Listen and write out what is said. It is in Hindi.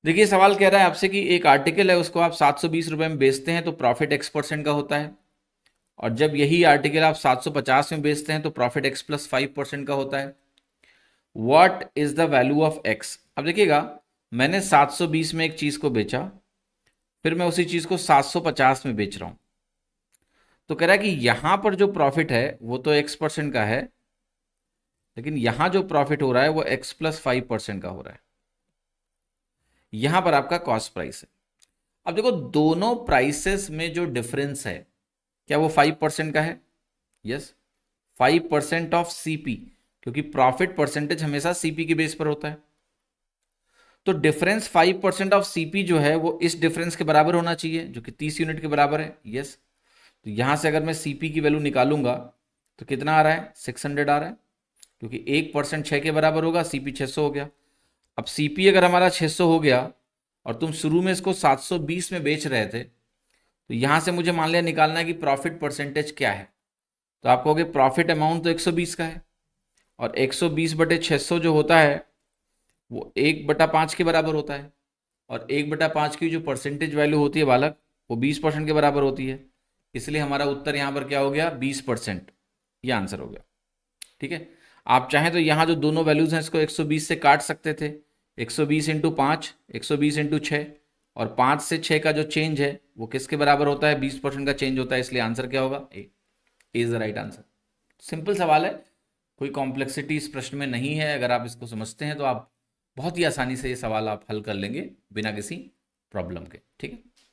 देखिए सवाल कह रहा है आपसे कि एक आर्टिकल है उसको आप 720 रुपये में बेचते हैं तो प्रॉफिट X% का होता है, और जब यही आर्टिकल आप 750 में बेचते हैं तो प्रॉफिट X प्लस 5% का होता है। What is the value of X? अब देखिएगा, मैंने 720 में एक चीज को बेचा, फिर मैं उसी चीज को 750 में बेच रहा हूं, तो कह रहा है कि यहां पर जो प्रॉफिट है वो तो X% का है, लेकिन यहां जो प्रॉफिट हो रहा है वो X प्लस 5% का हो रहा है। यहां पर आपका कॉस्ट प्राइस है। अब देखो, दोनों प्राइसेस में जो डिफरेंस है, क्या वो 5% का है? यस, 5% ऑफ सीपी, क्योंकि प्रॉफिट परसेंटेज हमेशा सीपी के बेस पर होता है। तो डिफरेंस 5% ऑफ सीपी जो है वो इस डिफरेंस के बराबर होना चाहिए, जो कि 30 यूनिट के बराबर है। यस, तो यहां से अगर मैं सीपी की वैल्यू निकालूंगा तो कितना आ रहा है? 600 आ रहा है, क्योंकि 1% 6 के बराबर होगा, सीपी 600 हो गया। अब सीपी अगर हमारा 600 हो गया और तुम शुरू में इसको 720 में बेच रहे थे, तो यहां से मुझे मान लिया निकालना है कि प्रॉफिट परसेंटेज क्या है। तो आप कहोगे प्रॉफिट अमाउंट तो 120 का है, और 120 बटे 600 जो होता है वो 1/5 के बराबर होता है, और 1/5 की जो परसेंटेज वैल्यू होती है बालक, वो 20% के बराबर होती है। इसलिए हमारा उत्तर यहाँ पर क्या हो गया? 20%। ये आंसर हो गया। ठीक है। आप चाहें तो यहाँ जो दोनों वैल्यूज हैं इसको 120 से काट सकते थे। 120 इंटू 5, 120 इंटू 6, और 5 से 6 का जो चेंज है वो किसके बराबर होता है? 20% का चेंज होता है, इसलिए आंसर क्या होगा? A is the right answer. Simple सवाल है, कोई कॉम्प्लेक्सिटी इस प्रश्न में नहीं है। अगर आप इसको समझते हैं तो आप बहुत ही आसानी से ये सवाल आप हल कर लेंगे बिना किसी प्रॉब्लम के। ठीक है।